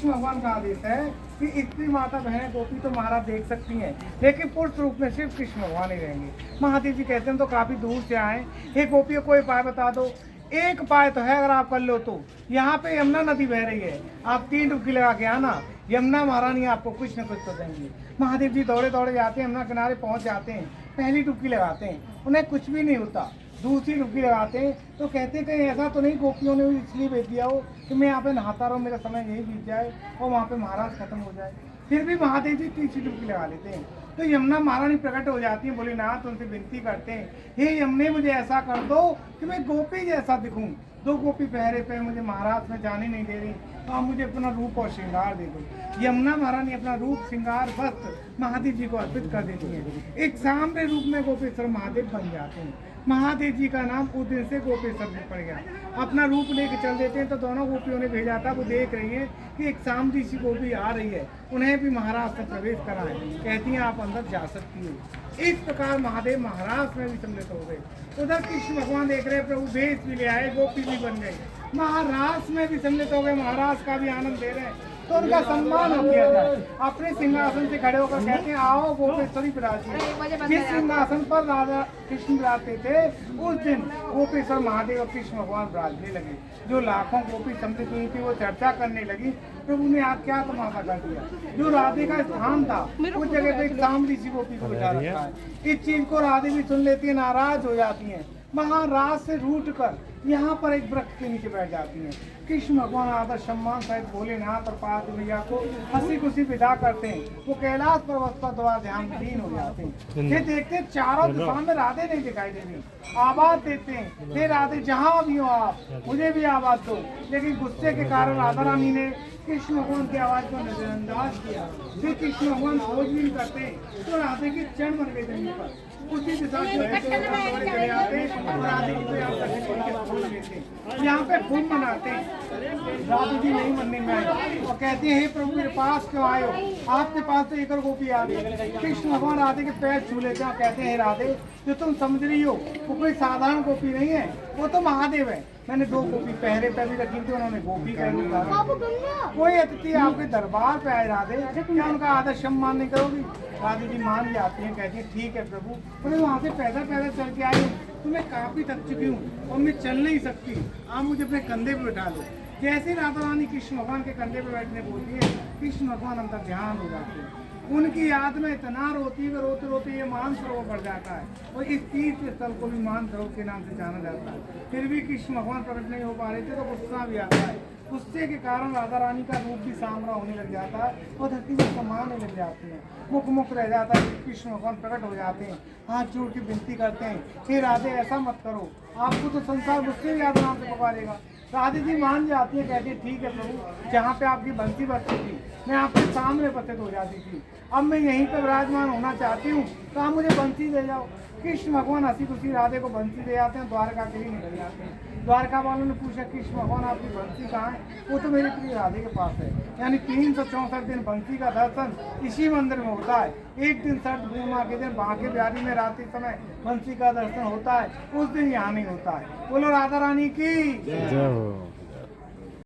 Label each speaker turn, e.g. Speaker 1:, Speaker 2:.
Speaker 1: कृष्ण भगवान का आदेश है कि स्त्री माता बहन गोपी तो महाराज देख सकती हैं, लेकिन पुरुष रूप में सिर्फ कृष्ण भगवान ही रहेंगे। महादेव जी कहते हैं तो काफी दूर से आए, हे गोपियों कोई उपाय बता दो। एक उपाय तो है, अगर आप कर लो तो यहाँ पे यमुना नदी बह रही है, आप 3 डुबकी लगा के आना, यमुना महारानी आपको कुछ न कुछ तो देंगी। महादेव जी दौड़े दौड़े जाते हैं, यमुना किनारे पहुँच जाते हैं, पहली डुबकी लगाते हैं, उन्हें कुछ भी नहीं होता। दूसरी डुबकी लगाते हैं तो कहते हैं कहीं ऐसा तो नहीं गोपियों ने इसलिए भेज दिया हो कि मैं यहाँ पे नहाता रहूँ, मेरा समय यही बीत जाए और वहाँ पे महाराज खत्म हो जाए। फिर भी महादेव जी तीसरी डुबकी लगा लेते हैं तो यमुना महारानी प्रकट हो जाती है, बोले नाथ उनसे विनती करते हैं, हे यमुने मुझे ऐसा कर दो कि मैं गोपी जैसा दिखूं। 2 गोपी पहरे पे मुझे महाराज में जाने नहीं दे रही, तो आप मुझे अपना रूप और श्रृंगार दे दो। यमुना महारानी अपना रूप श्रृंगार वस्त्र महादेव जी को अर्पित कर देती है। एक सामने रूप में गोपेश्वर महादेव बन जाते हैं। महादेव जी का नाम उस दिन से गोपेश्वर में पड़ गया। अपना रूप लेके चल देते हैं तो दोनों गोपियों ने भेजा था, वो देख रही है कि एक सामदी सी गोपी आ रही है, उन्हें भी महाराज से प्रवेश कराएं, कहती हैं आप अंदर जा सकती हो। इस प्रकार महादेव महाराज में भी सम्मिलित हो गए। उधर कृष्ण भगवान देख रहे प्रभु वेश भी ले आए, गोपी भी बन गई, महाराज में भी सम्मिलित हो गए, महाराज का भी आनंद ले रहे हैं। तो उनका सम्मान हो किया जाए, अपने सिंहासन से खड़े होकर कहते हैं आओ गोपेश्वरी विराजी। जिस सिंहासन पर राधा कृष्ण विराजते थे उस दिन गोपेश्वर महादेव और कृष्ण भगवान विराजने लगे। जो लाखों गोपी सम्मिलित हुई थी वो चर्चा करने लगी प्रभु ने आज क्या तमाशा कर दिया। जो राधे का स्थान था उस जगह पे एक सामरी सी गोपी को बिठा रखा है। इस चीज को राधे भी सुन लेती है, नाराज हो जाती है, महाराज से रूठ कर यहाँ पर एक वृक्ष के नीचे बैठ जाती हैं। कृष्ण भगवान आदर सम्मान सहित भोलेनाथ और पार्वती मैया को हंसी खुशी विदा करते हैं। वो कैलाश पर्वत पर द्वारा ध्यान विलीन हो जाते हैं। ये देखते चारों दिशा में राधे नहीं दिखाई दे रही, आवाज देते हैं हे राधे जहाँ भी हो आप मुझे भी आवाज दो। लेकिन गुस्से के कारण राधा रानी ने कृष्ण भगवान की आवाज को नजरअंदाज किया। फिर कृष्ण भगवान खोजबीन करते तो राधे के चरण बन गए जमीन पर। उसी दिशा से चले आते और राधे जी को यहाँ पे खूब मनाते हैं। राधे जी नहीं मनने में आए और कहते हैं हे प्रभु मेरे पास क्यों आए हो, आपके पास तो एक और गोपी आ गई। कृष्ण भगवान राधे के पैर छू लेते हैं और कहते हैं राधे जो तुम समझ रही हो वो कोई साधारण गोपी नहीं है, वो तो महादेव है। मैंने 2 गोपी पहरे पे भी रखी थी, उन्होंने गोपी कह कोई अतिथि आपके दरबार पे आए राधे क्या उनका आदर सम्मान नहीं करोगी। राधे जी मान जाती हैं, कहती है ठीक है प्रभु, मैं वहाँ से पैदल पैदल चल के आई हूँ, तो मैं काफी थक चुकी हूँ और मैं चल नहीं सकती, आप मुझे अपने कंधे पे बैठा लो। जैसे राधा रानी कृष्ण भगवान के कंधे पे बैठने बोलती है कृष्ण भगवान अंदर ध्यान हो जाते हैं। उनकी याद में इतना रोती है, रोते रोते ये मानसरोवर बढ़ जाता है और इस तीर्थ स्थल को भी मानसरोवर के नाम से जाना जाता है। फिर भी कृष्ण भगवान प्रकट नहीं हो पा रहे थे तो गुस्सा भी आता है। गुस्से के कारण राधा रानी का रूप भी सामरा होने लग जाता है और धरती में समाने लग जाती है, मुख रह जाता है। कृष्ण भगवान प्रकट हो जाते हैं, हाथ जोड़ के विनती करते हैं हे राधे ऐसा मत करो, आपको तो संसार मुझसे याद नाम से पुकारेगा। राधे जी मान जाती है, कहती है ठीक है प्रभु, जहाँ पे आपकी बंसी बजती थी मैं आपके सामने उपस्थित हो जाती थी, अब मैं यहीं पर विराजमान होना चाहती हूँ तो आप मुझे बंसी दे जाओ। कृष्ण भगवान हंसी खुशी राधे को बंसी दे जाते हैं, द्वारका के लिए निकल जाते हैं। द्वारका वालों ने पूछा कृष्ण भगवान आपकी बंसी कहाँ है, वो तो मेरे प्रिय राधे के पास है। यानी 364 दिन बंसी का दर्शन इसी मंदिर में होता है। एक दिन सर्द पूर्णिमा के दिन बांके बिहारी में रात्रि समय बंसी का दर्शन होता है, उस दिन यहाँ नहीं होता है। बोलो राधा रानी की जय हो।